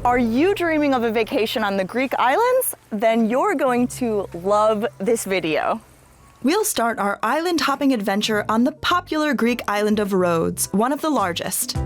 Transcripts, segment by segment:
Are you dreaming of a vacation on the Greek islands? Then you're going to love this video. We'll start our island hopping adventure on the popular Greek island of Rhodes, one of the largest.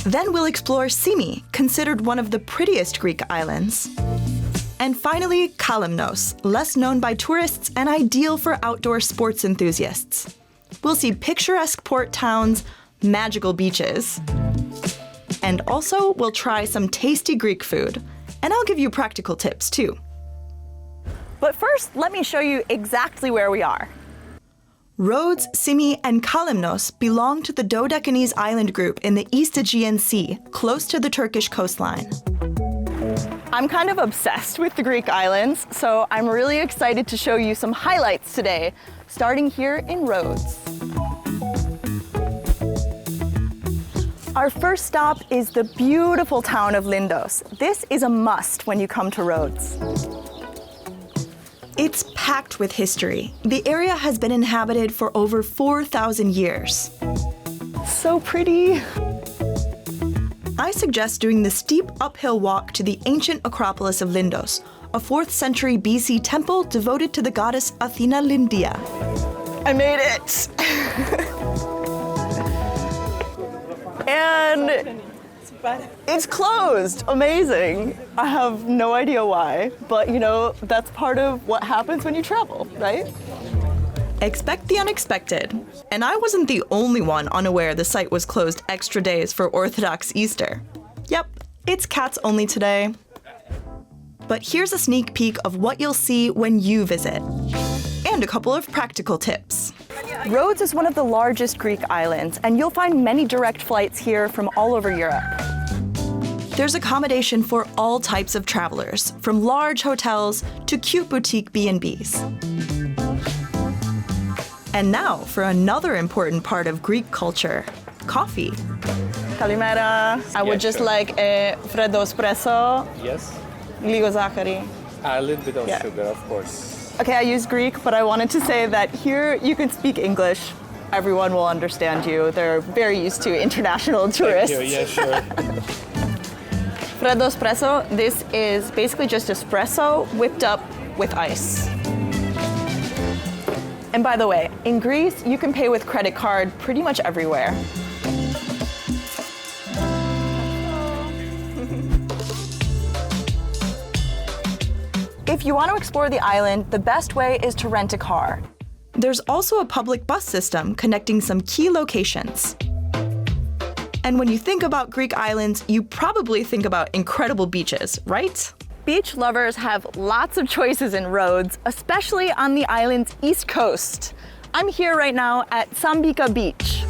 Then we'll explore Symi, considered one of the prettiest Greek islands. And finally, Kalymnos, less known by tourists and ideal for outdoor sports enthusiasts. We'll see picturesque port towns, magical beaches, and also we'll try some tasty Greek food. And I'll give you practical tips too. But first, let me show you exactly where we are. Rhodes, Symi, and Kalymnos belong to the Dodecanese island group in the East Aegean Sea, close to the Turkish coastline. I'm kind of obsessed with the Greek islands, so I'm really excited to show you some highlights today, starting here in Rhodes. Our first stop is the beautiful town of Lindos. This is a must when you come to Rhodes. It's packed with history. The area has been inhabited for over 4,000 years. So pretty. I suggest doing the steep uphill walk to the ancient Acropolis of Lindos, a 4th century BC temple devoted to the goddess Athena Lindia. I made it! And it's closed. Amazing. I have no idea why, but you know, that's part of what happens when you travel, right? Expect the unexpected. And I wasn't the only one unaware the site was closed extra days for Orthodox Easter. Yep, it's cats only today. But here's a sneak peek of what you'll see when you visit. And a couple of practical tips. Rhodes is one of the largest Greek islands, and you'll find many direct flights here from all over Europe. There's accommodation for all types of travelers, from large hotels to cute boutique B&Bs. And now for another important part of Greek culture, coffee. Kalimera. I would just like a freddo espresso. Yes. Λίγο ζάχαρη. A little bit of Yeah. sugar, of course. Okay, I use Greek, but I wanted to say that here you can speak English. Everyone will understand you. They're very used to international tourists. Thank you. Yeah, sure. Freddo espresso, this is basically just espresso whipped up with ice. And by the way, in Greece, you can pay with credit card pretty much everywhere. If you want to explore the island, the best way is to rent a car. There's also a public bus system connecting some key locations. And when you think about Greek islands, you probably think about incredible beaches, right? Beach lovers have lots of choices in Rhodes, especially on the island's east coast. I'm here right now at Sambika Beach.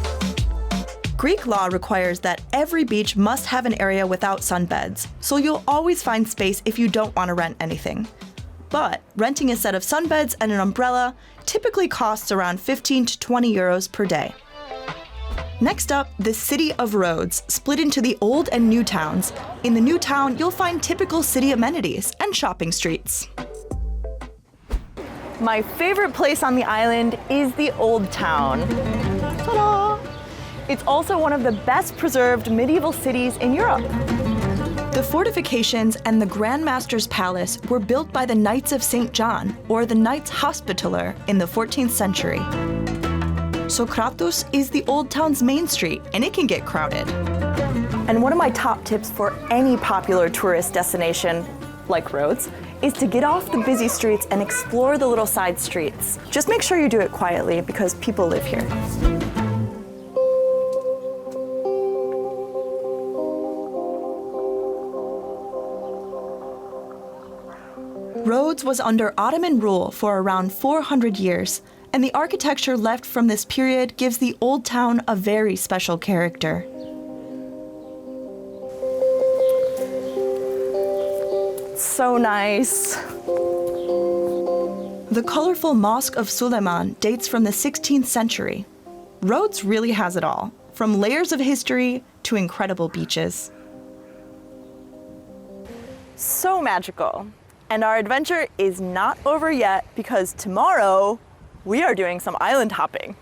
Greek law requires that every beach must have an area without sunbeds, so you'll always find space if you don't want to rent anything. But renting a set of sunbeds and an umbrella typically costs around 15 to 20 euros per day. Next up, the city of Rhodes, split into the old and new towns. In the new town, you'll find typical city amenities and shopping streets. My favorite place on the island is the Old Town. Ta-da! It's also one of the best preserved medieval cities in Europe. The fortifications and the Grand Master's Palace were built by the Knights of St. John, or the Knights Hospitaller, in the 14th century. Sokratos is the old town's main street, and it can get crowded. And one of my top tips for any popular tourist destination, like Rhodes, is to get off the busy streets and explore the little side streets. Just make sure you do it quietly because people live here. Rhodes was under Ottoman rule for around 400 years, and the architecture left from this period gives the old town a very special character. So nice. The colorful Mosque of Suleiman dates from the 16th century. Rhodes really has it all, from layers of history to incredible beaches. So magical. And our adventure is not over yet because tomorrow we are doing some island hopping.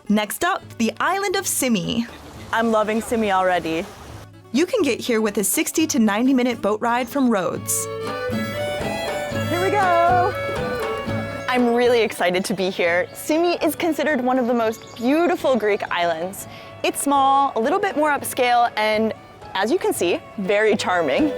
Next up, the island of Symi. I'm loving Symi already. You can get here with a 60 to 90 minute boat ride from Rhodes. Here we go. I'm really excited to be here. Symi is considered one of the most beautiful Greek islands. It's small, a little bit more upscale, and as you can see, very charming.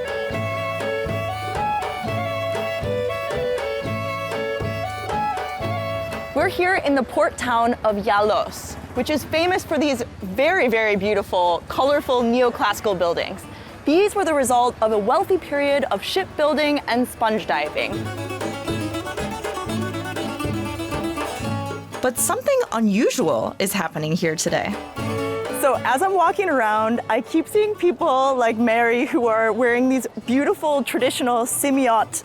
We're here in the port town of Yalos, which is famous for these very, very beautiful, colorful neoclassical buildings. These were the result of a wealthy period of shipbuilding and sponge diving. But something unusual is happening here today. So as I'm walking around, I keep seeing people like Mary who are wearing these beautiful traditional Symiot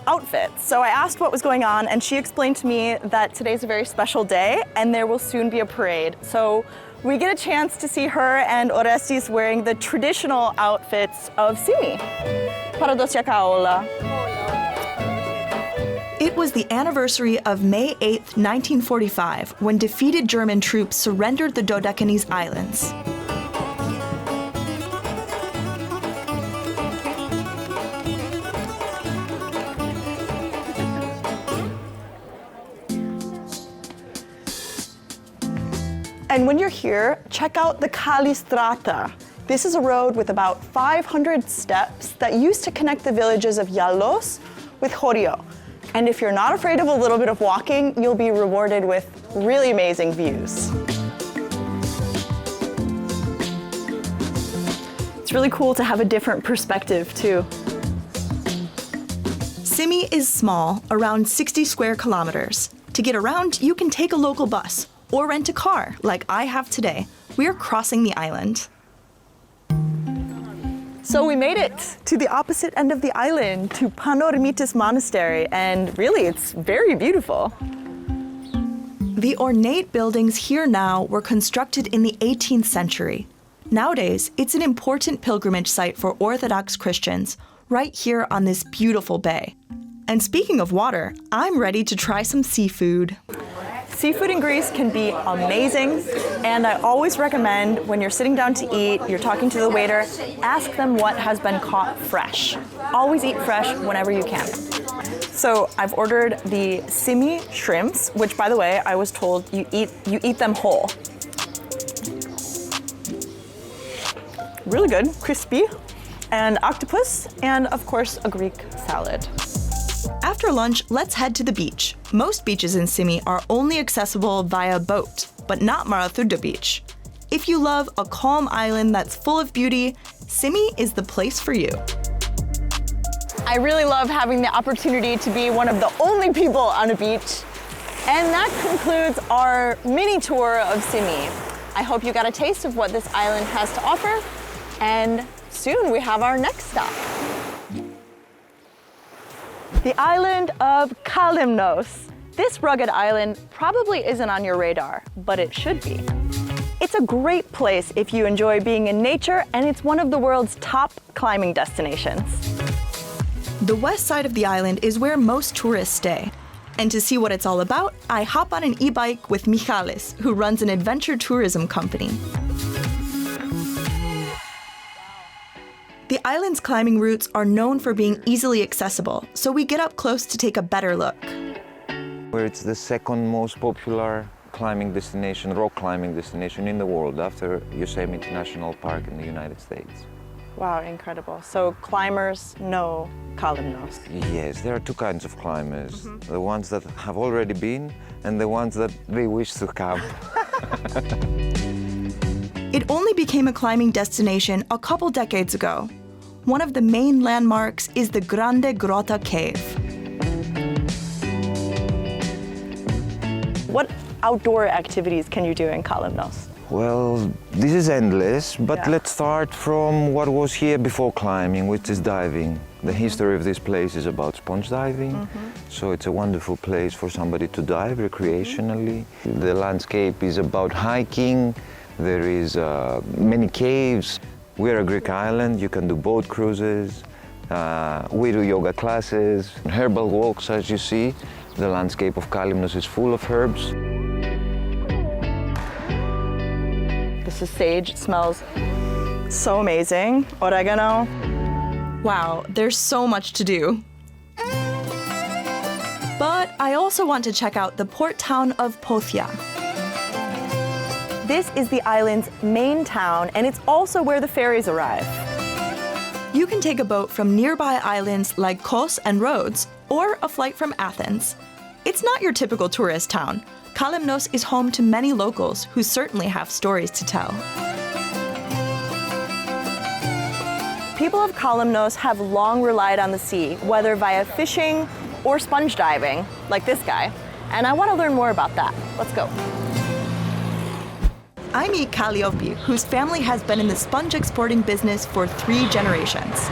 outfits. So I asked what was going on, and she explained to me that today's a very special day and there will soon be a parade. So we get a chance to see her and Orestes wearing the traditional outfits of Symi. Paradosia kaola. It was the anniversary of May 8th, 1945, when defeated German troops surrendered the Dodecanese Islands. And when you're here, check out the Kalistrata. This is a road with about 500 steps that used to connect the villages of Yalos with Chorio. And if you're not afraid of a little bit of walking, you'll be rewarded with really amazing views. It's really cool to have a different perspective too. Symi is small, around 60 square kilometers. To get around, you can take a local bus or rent a car, like I have today. We are crossing the island. So we made it to the opposite end of the island, to Panormitis Monastery, and really it's very beautiful. The ornate buildings here now were constructed in the 18th century. Nowadays, it's an important pilgrimage site for Orthodox Christians, right here on this beautiful bay. And speaking of water, I'm ready to try some seafood. Seafood in Greece can be amazing, and I always recommend when you're sitting down to eat, you're talking to the waiter, ask them what has been caught fresh. Always eat fresh whenever you can. So I've ordered the Symi shrimps, which by the way, I was told you eat them whole. Really good, crispy, and octopus, and of course a Greek salad. After lunch, let's head to the beach. Most beaches in Symi are only accessible via boat, but not Marathouda Beach. If you love a calm island that's full of beauty, Symi is the place for you. I really love having the opportunity to be one of the only people on a beach. And that concludes our mini tour of Symi. I hope you got a taste of what this island has to offer, and soon we have our next stop. The island of Kalymnos. This rugged island probably isn't on your radar, but it should be. It's a great place if you enjoy being in nature, and it's one of the world's top climbing destinations. The west side of the island is where most tourists stay. And to see what it's all about, I hop on an e-bike with Michalis, who runs an adventure tourism company. The island's climbing routes are known for being easily accessible, so we get up close to take a better look. Where it's the second most popular climbing destination, rock climbing destination in the world, after Yosemite National Park in the United States. Wow, incredible. So climbers know Kalymnos. Yes, there are two kinds of climbers. The ones that have already been and the ones that they wish to come. It only became a climbing destination a couple decades ago. One of the main landmarks is the Grande Grotta Cave. What outdoor activities can you do in Kalymnos? Well, this is endless, but Yeah. let's start from what was here before climbing, which is diving. The history of this place is about sponge diving, so it's a wonderful place for somebody to dive recreationally. The landscape is about hiking. There is many caves. We're a Greek island. You can do boat cruises. We do yoga classes, herbal walks, as you see. The landscape of Kalymnos is full of herbs. This is sage. It smells So amazing. Oregano. Wow, there's so much to do. But I also want to check out the port town of Pothia. This is the island's main town, and it's also where the ferries arrive. You can take a boat from nearby islands like Kos and Rhodes, or a flight from Athens. It's not your typical tourist town. Kalymnos is home to many locals who certainly have stories to tell. People of Kalymnos have long relied on the sea, whether via fishing or sponge diving, like this guy. And I want to learn more about that. Let's go. I meet Kalliopi, whose family has been in the sponge exporting business for 3 generations.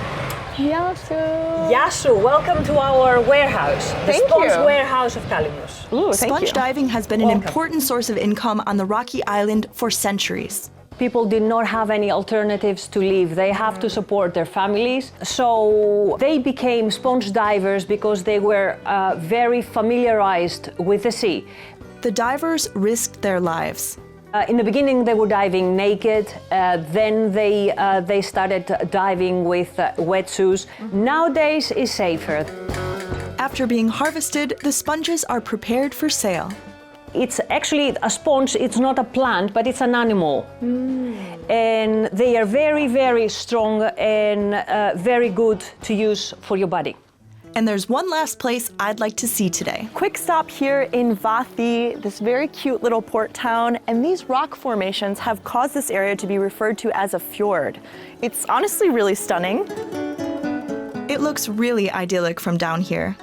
Yasu, welcome to our warehouse, the Thank sponge you. warehouse of Kalymnos. Ooh, thank Sponge you. diving has been an Welcome. important source of income on the rocky island for centuries. People did not have any alternatives to live. They have to support their families. So they became sponge divers because they were very familiarized with the sea. The divers risked their lives. In the beginning, they were diving naked. Then they started diving with wetsuits. Nowadays, is safer. After being harvested, the sponges are prepared for sale. It's actually a sponge. It's not a plant, but it's an animal. And they are very, very strong and very good to use for your body. And there's one last place I'd like to see today. Quick stop here in Vathi, this very cute little port town, and these rock formations have caused this area to be referred to as a fjord. It's honestly really stunning. It looks really idyllic from down here.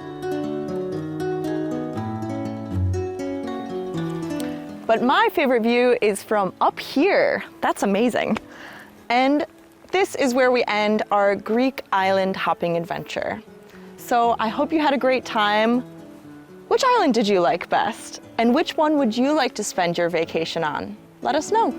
But my favorite view is from up here. That's amazing. And this is where we end our Greek island hopping adventure. So I hope you had a great time. Which island did you like best? And which one would you like to spend your vacation on? Let us know.